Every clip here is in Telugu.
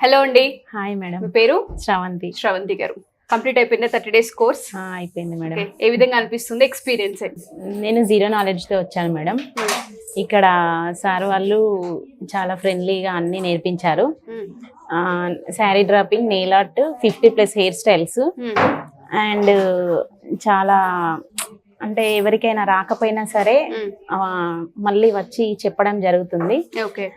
హలో అండి. Hi madam. మీ పేరు? శ్రవంతి. శ్రవంతి గారు. కంప్లీట్ అయిపోయిందా 30 days కోర్స్? అయిపోయింది మేడం. ఏ విధంగా అనిపిస్తుంది ఎక్స్పీరియన్స్? నేను జీరో నాలెడ్జ్తో వచ్చాను మేడం. ఇక్కడ సార్ వాళ్ళు చాలా ఫ్రెండ్లీగా అన్ని నేర్పించారు. Sari dropping, nail art, 50+ hair styles and చాలా అంటే ఎవరికైనా రాకపోయినా సరే మళ్ళీ వచ్చి చెప్పడం జరుగుతుంది. ఓకే.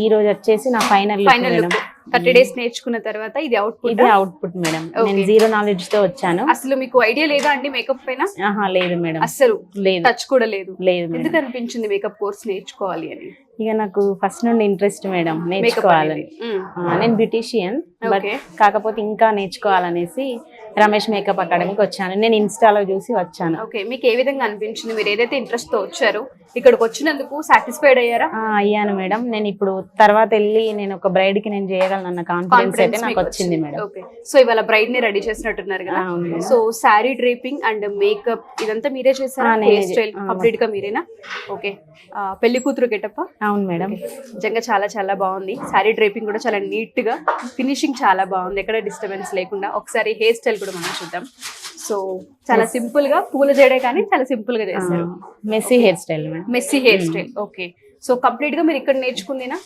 ఈ రోజు వచ్చేసి నా ఫైనల్ మేడం. 30 days నేర్చుకున్న తర్వాత ఇది అవుట్పుట్ మేడం. నేను జీరో నాలెడ్జ్ తో వచ్చాను. అసలు మీకు ఐడియా లేదా అండి మేకప్ పైన? లేదు మేడం, అసలు లేదు, టచ్ కూడా లేదు. ఎందుకు అనిపించింది మేకప్ కోర్స్ నేర్చుకోవాలి అని? ఇక నాకు ఫస్ట్ నుండి ఇంట్రెస్ట్ మేడం నేర్చుకోవాలని. నేను బ్యూటీషియన్, బట్ కాకపోతే ఇంకా నేర్చుకోవాలనేసి రమేష్ మేకప్ అకాడమీకి వచ్చాను. నేను ఇన్స్టాలో చూసి వచ్చాను. ఓకే, మీకు ఏ విధంగా అనిపించింది? మీరు ఏదైతే ఇంట్రెస్ట్ తో వచ్చారో ఇక్కడికి వచ్చినందుకు సాటిస్ఫైడ్ అయ్యారా? అయ్యాను మేడం. నేను ఇప్పుడు తర్వాత వెళ్ళి నేను ఒక బ్రైడ్ కి నేను చేయగలనన్న కాన్ఫిడెన్స్ అయితే నాకు వచ్చింది మేడం. ఓకే, సో ఇవాళ బ్రైడ్ ని రెడీ చేసినట్టున్నారు కదా. So sari draping and makeup ఇదంతా మీరే చేస్తారా? హెయిర్ స్టైల్ కంప్లీట్ గా మీరేనా? ఓకే, పెళ్లి కూతురు గెటప్? అవును మేడం. నిజంగా చాలా చాలా బాగుంది. శారీ డ్రేపింగ్ కూడా చాలా నీట్ గా, ఫినిషింగ్ చాలా బాగుంది, ఎక్కడ డిస్టర్బెన్స్ లేకుండా. ఒకసారి హెయిర్ స్టైల్ కూడా మనం చూద్దాం. సో చాలా సింపుల్ గా, పూల జడే కానీ చాలా సింపుల్ గా చేస్తారు. Messy hair style madam. Messy hair style. Okay, so complete గా మీరు ఇక్కడ నేర్చుకుందేనా?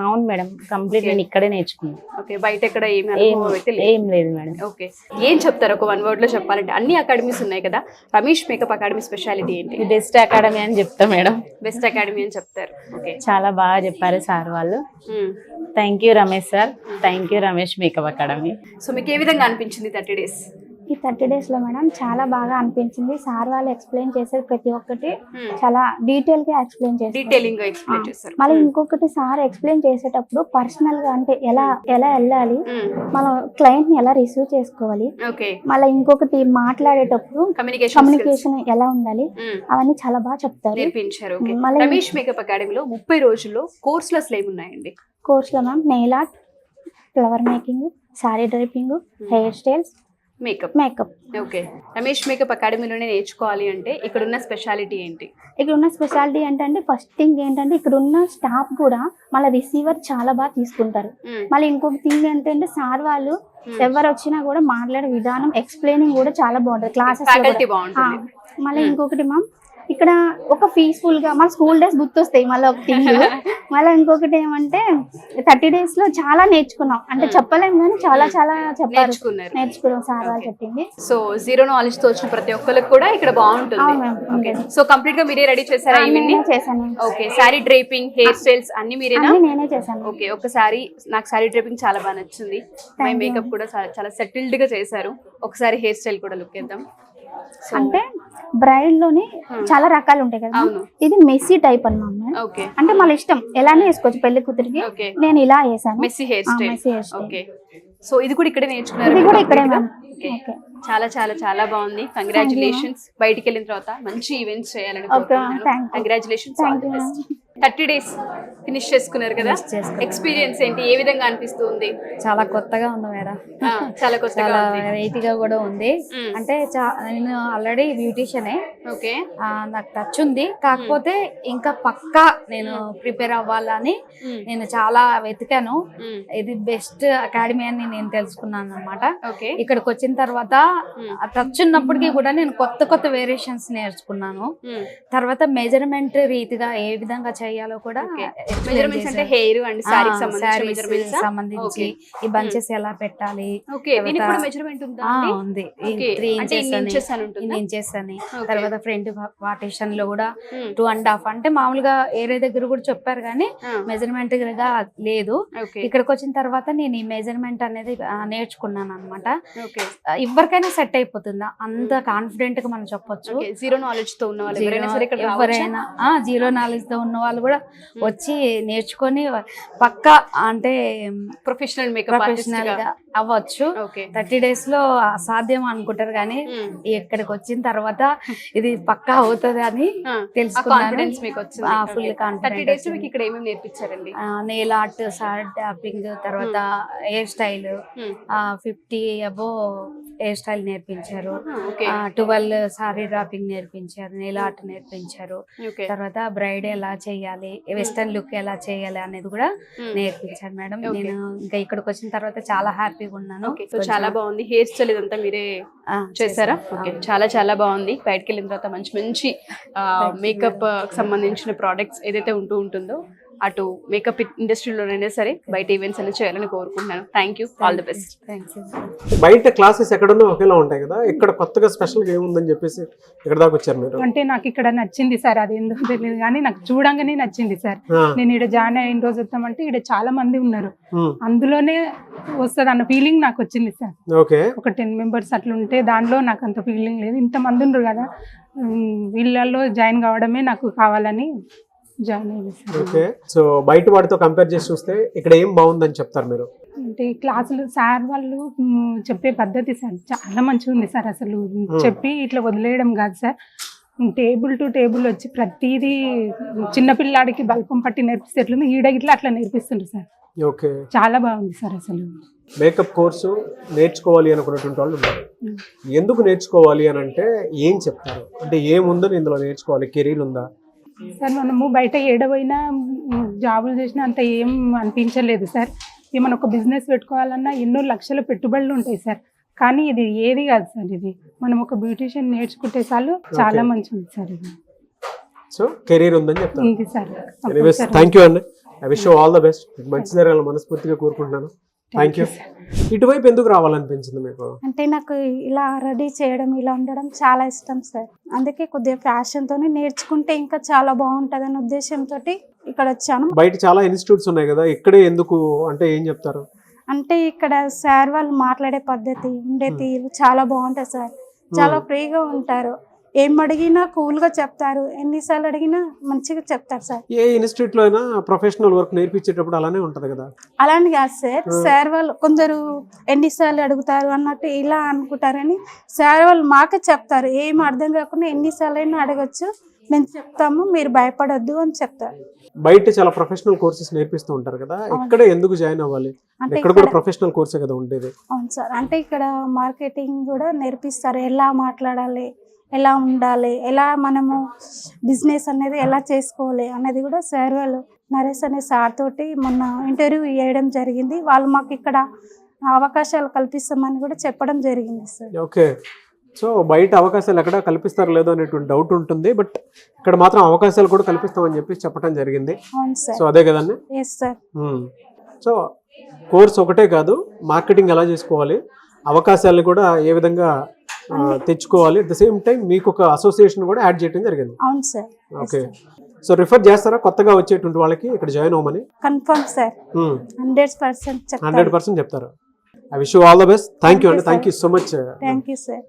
అవును మేడం, కంప్లీట్ నేను ఇక్కడే నేర్చుకున్నాను. ఓకే, బయట ఎక్కడ ఏం లేదు మేడం. ఓకే, ఏం చెప్తారు ఒక 1 word లో చెప్పాలంటే? అన్ని అకాడమీస్ ఉన్నాయి కదా, రమేష్ మేకప్ అకాడమీ స్పెషాలిటీ ఏంటి? బెస్ట్ అకాడమీ అని చెప్తా మేడం. బెస్ట్ అకాడమీ అని చెప్తారు. ఓకే, చాలా బాగా చెప్పారు సార్ వాళ్ళు. Thank you Ramesh sir, thank you Ramesh makeup academy. So మీకు ఏ విధంగా అనిపించింది 30 days? ఈ 30 days లో మేడం చాలా బాగా అనిపించింది. సార్ వాళ్ళు ఎక్స్ప్లెయిన్ చేసేది ప్రతి ఒక్కటి చాలా డీటెయిల్ గా ఎక్స్ప్లెయిన్ చేస్తారు. మళ్ళీ ఇంకొకటి, సార్ ఎక్స్ప్లెయిన్ చేసేటప్పుడు పర్సనల్ గా అంటే ఎలా వెళ్ళాలి, మనం క్లయింట్ ని ఎలా రిసీవ్ చేసుకోవాలి, మళ్ళీ ఇంకొకటి మాట్లాడేటప్పుడు కమ్యూనికేషన్ ఎలా ఉండాలి, అవన్నీ చాలా బాగా చెప్తారు, నేర్పించారు. రమేష్ మేకప్ అకాడమీలో 30 రోజుల్లో కోర్సులు అసలు ఏమున్నాయండి? కోర్సులో ma'am nail art, flower making, sari draping, hair styles, makeup. Okay, Ramesh makeup అకాడమీలోనే నేర్చుకోవాలి అంటే ఇక్కడ ఉన్న స్పెషాలిటీ ఏంటి? ఇక్కడ ఉన్న స్పెషాలిటీ ఏంటంటే, ఫస్ట్ థింగ్ ఏంటంటే ఇక్కడ ఉన్న స్టాఫ్ కూడా మళ్ళీ రిసీవర్ చాలా బాగా తీసుకుంటారు. మళ్ళీ ఇంకొక థింగ్ ఏంటంటే, సార్ వాళ్ళు ఎవరు వచ్చినా కూడా మాట్లాడే విధానం, ఎక్స్ప్లెయినింగ్ కూడా చాలా బాగుంటుంది. క్లాసెస్ మళ్ళీ ఇంకొకటి మ్యామ్, ఇక్కడ ఒక పీస్ఫుల్ గా మన స్కూల్ డేస్ గుర్తొస్తాయి. మళ్ళీ ఒక థింగ్, మళ్ళీ ఇంకొకటి ఏమంటే 30 days లో చాలా నేర్చుకున్నాం. అంటే చెప్పలేము కానీ చాలా చాలా నేర్చుకున్నాం సార్ వాళ్ళు చెప్పింది. సో జీరో నాలెడ్జ్ తో వచ్చిన ప్రతి ఒక్కరికి కూడా ఇక్కడ బాగుంటుంది. సో కంప్లీట్ గా మీరే రెడీ చేశారా? చేశాను. Okay, sorry draping, hair styles అన్ని మీరేనా? నేనే చేశాను. ఓకే, ఒకసారి నాకు సారీ డ్రేపింగ్ చాలా బాగా నచ్చింది. మై మేకప్ కూడా చాలా సెటిల్డ్ గా చేశారు. ఒకసారి హెయిర్ స్టైల్ కూడా లుక్ చేద్దాం. అంటే బ్రైడ్ లోనే చాలా రకాలు ఉంటాయి కదా, ఇది మెస్సీ టైప్ అన్నమాట. అంటే మళ్ళీ ఇష్టం ఎలానే వేసుకోవచ్చు పెళ్లి కూతురికి. నేను ఇలా వేసాను, messy hair style. Okay, so ఇది కూడా ఇక్కడే నేర్చుకున్నారు? ఇది కూడా ఇక్కడే మ్యామ్. చాలా చాలా చాలా బాగుంది. కంగ్రాచులేషన్స్. బయటికి వెళ్ళిన తర్వాత మంచి ఈవెంట్స్ చేయాలని కంగ్రాచులేషన్స్. 30 days ఫినిష్ చేసుకున్నారు కదా, ఎక్స్పీరియన్స్ ఏంటి? ఏ విధంగా అనిపిస్తుంది? చాలా కొత్తగా ఉంది మేడం. చాలా కొత్తగా, వెరైటీగా కూడా ఉంది. అంటే నేను ఆల్రెడీ బ్యూటీషియనే. ఓకే, నాకు టచ్ ఉంది. కాకపోతే ఇంకా పక్కా నేను ప్రిపేర్ అవ్వాలని నేను చాలా వెతికాను. ఇది బెస్ట్ అకాడమీ అని నేను తెలుసుకున్నాను అనమాట. ఇక్కడికి వచ్చిన తర్వాత టచ్ ఉన్నప్పటికీ కూడా నేను కొత్త కొత్త వేరియేషన్స్ నేర్చుకున్నాను. తర్వాత మెజర్మెంట్ రీతిగా ఏ విధంగా చేయాలో కూడా, హెయిర్ అండ్ సారీకి సంబంధించి ఈ బంచెస్ ఎలా పెట్టాలి ఉంది. 3 inches అని. తర్వాత ఫ్రంట్ పార్టీషన్ లో కూడా 2.5 అంటే మామూలుగా ఏరే దగ్గర కూడా చెప్పారు కానీ మెజర్మెంట్ గా లేదు. ఇక్కడికి వచ్చిన తర్వాత నేను ఈ మెజర్మెంట్ అనేది నేర్చుకున్నాను అనమాట. ఎవరికైనా సెట్ అయిపోతుందా అంత కాన్ఫిడెంట్ గా మనం చెప్పొచ్చు. జీరో నాలెడ్జ్ తో ఉన్న వాళ్ళు ఎవరైనా జీరో నాలెడ్జ్ తో ఉన్న వాళ్ళు కూడా వచ్చి నేర్చుకొని పక్కా అంటే ప్రొఫెషనల్ గా అవ్వచ్చు. 30 days లో అసాధ్యం అనుకుంటారు కానీ ఇక్కడికి వచ్చిన తర్వాత ఇది పక్కా అవుతుంది అని తెలుసుకున్నాను. Full confidence. ఇక్కడ ఏమేమి నేర్పించారండి? నెయిల్ ఆర్ట్, సారీ డ్రాపింగ్, తర్వాత hair style, 50 above hair style నేర్పించారు, ఓకే 12 సారీ డ్రాపింగ్ నేర్పించారు, నెయిల్ ఆర్ట్ నేర్పించారు, ఓకే తర్వాత బ్రైడ్ ఎలా చేయాలి, వెస్టర్న్ లుక్ ఎలా చేయాలి అనేది కూడా నేర్పించారు మేడం. నేను ఇంకా ఇక్కడికి వచ్చిన తర్వాత చాలా హ్యాపీగా ఉన్నాను. ఓకే సో చాలా బాగుంది. హెయిర్ స్టైల్ ఇదంతా మీరే చేశారా? ఓకే చాలా చాలా బాగుంది. బయటకు వెళ్ళిన తర్వాత మంచి మంచి మేకప్ సంబంధించిన ప్రోడక్ట్స్ ఏదైతే ఉంటుందో అటు మేకప్ ఇండస్ట్రీలోనైనా సరే బయట ఈవెంట్స్ అన్ని చేయాలని కోరుకుంటున్నాను. Thank you, all the best. Thank you. బయట క్లాసెస్ ఎక్కడున్నా ఒకేలా ఉంటాయి కదా, ఇక్కడ కొత్తగా స్పెషల్గా ఏముందని చెప్పేసి ఇక్కడ దాకా వచ్చారు మీరు? అంటే నాకు ఇక్కడ నచ్చింది సార్, అది ఎందుకు తెలియదు కానీ నాకు చూడంగానే నచ్చింది సార్. నేను ఇక్కడ జాయిన్ అయిన రోజు వస్తామంటే ఇక్కడ చాలా మంది ఉన్నారు, అందులోనే వస్తుంది అన్న ఫీలింగ్ నాకు వచ్చింది సార్. ఓకే ఒక 10 మెంబర్స్ అట్లా ఉంటే దానిలో నాకు అంత ఫీలింగ్ లేదు, ఇంత మంది ఉన్నారు కదా, వీళ్ళల్లో జాయిన్ కావడమే నాకు కావాలని జాయిన్ అయ్యింది సార్. ఓకే సో బయట వాటితో కంపేర్ చేసి చూస్తే ఇక్కడ ఏం బాగుందని చెప్తారు మీరు? అంటే క్లాసులు సార్ వాళ్ళు చెప్పే పద్ధతి సార్ చాలా మంచిగా ఉంది సార్. అసలు చెప్పి ఇట్లా వదిలేయడం కాదు సార్, టేబుల్ టు టేబుల్ వచ్చి ప్రతిదీ చిన్నపిల్లాడికి బల్పం పట్టి నేర్పిస్తే ఎట్లుంది ఈడ ఇట్లా అట్లా నేర్పిస్తుండ్రు సార్. ఓకే చాలా బాగుంది సార్. అసలు మేకప్ కోర్సు నేర్చుకోవాలి అనుకున్నటువంటి వాళ్ళు ఉన్నారు, ఎందుకు నేర్చుకోవాలి అని అంటే ఏం చెప్తారు? అంటే ఏముందని ఇందులో నేర్చుకోవాలి? కెరీర్ ఉందా? సార్ మనము బయట ఏడవైనా జాబులు చేసినా అంత ఏం అనిపించలేదు సార్. ఏమైనా ఒక బిజినెస్ పెట్టుకోవాలన్నా ఎన్నో లక్షల పెట్టుబడులు ఉంటాయి సార్, కానీ ఇది ఏది కాదు సార్. ఇది మనం ఒక బ్యూటిషియన్ నేర్చుకుంటే చాలు చాలా మంచిగా ఉంది సార్. ఇది సో కెరీర్ ఉందని చెప్తాను. ఉంది సార్. థ్యాంక్ యూ అండి. I wish you all the best. మంచి జరగాలని మనస్ఫూర్తిగా కోరుకుంటున్నాను. Thank you. ఇటువైపు ఎందుకు రావాలనిపించింది మీకు? అంటే నాకు ఇలా రెడీ చేయడం, ఇలా ఉండడం చాలా ఇష్టం సార్. అందుకే కొద్దిగా ఫ్యాషన్ తోనే నేర్చుకుంటే ఇంకా చాలా బాగుంటది అనే ఉద్దేశంతో ఇక్కడ వచ్చాను. బయట చాలా ఇన్స్టిట్యూట్స్ ఉన్నాయి కదా, ఇక్కడే ఎందుకు అంటే ఏం చెప్తారు? అంటే ఇక్కడ సార్ వాళ్ళు మాట్లాడే పద్ధతి, ఉండే తీరు చాలా బాగుంటుంది సార్. చాలా ఫ్రీగా ఉంటారు, ఏం అడిగినా కూల్ గా చెప్తారు, ఎన్నిసార్లు అడిగినా మంచిగా చెప్తారు సార్. ఏ ఇన్స్టిట్యూట్ లో అయినా ప్రొఫెషనల్ వర్క్ నేర్పించేటప్పుడు అలానే ఉంటది కదా? అలానే కాదు సార్, సార్ వాళ్ళు కొందరు ఎన్నిసార్లు అడుగుతారు అన్నట్టు ఇలా అనుకుంటారని సార్ వాళ్ళు మాకే చెప్తారు, ఏం అర్థం కాకుండా ఎన్నిసార్లు అయినా అడగచ్చు, మేము చెప్తాము, మీరు భయపడొద్దు అని చెప్తారు. బయట చాలా ప్రొఫెషనల్ కోర్సెస్ నేర్పిస్తూ ఉంటారు కదా, ఇక్కడ ఎందుకు జాయిన్ అవ్వాలి? ఇక్కడ కూడా ప్రొఫెషనల్ కోర్సే కదా ఉండేది. అవును సార్, అంటే ఇక్కడ మార్కెటింగ్ కూడా నేర్పిస్తారు, ఎలా మాట్లాడాలి, ఎలా ఉండాలి, ఎలా మనము బిజినెస్ అనేది ఎలా చేసుకోవాలి అనేది కూడా సార్ వాళ్ళు నరేష్ అనే సార్ తోటి మొన్న ఇంటర్వ్యూ చేయడం జరిగింది. వాళ్ళు మాకు ఇక్కడ అవకాశాలు కల్పిస్తామని కూడా చెప్పడం జరిగింది సార్. ఓకే సో బయట అవకాశాలు ఎక్కడ కల్పిస్తారు లేదో అనేటువంటి డౌట్ ఉంటుంది, బట్ ఇక్కడ మాత్రం అవకాశాలు కూడా కల్పిస్తామని చెప్పి చెప్పడం జరిగింది. అవును సార్. సో అదే కదండి? Yes sir. సో కోర్స్ ఒకటే కాదు, మార్కెటింగ్ ఎలా చేసుకోవాలి, అవకాశాలను కూడా ఏ విధంగా తెచ్చుకోవాలి, అట్ ద సేమ్ టైం మీకు ఒక అసోసియేషన్ కూడా యాడ్ చేయడం జరిగింది. అవును సార్. ఓకే సో రిఫర్ చేస్తారా కొత్తగా వచ్చేటువంటి వాళ్ళకి ఇక్కడ జాయిన్ అవ్వమని? కన్ఫర్మ్ సార్, 100% 100% చెప్తారు. I wish you all the best. Thank you అండి. Thank you so much. Thank you sir.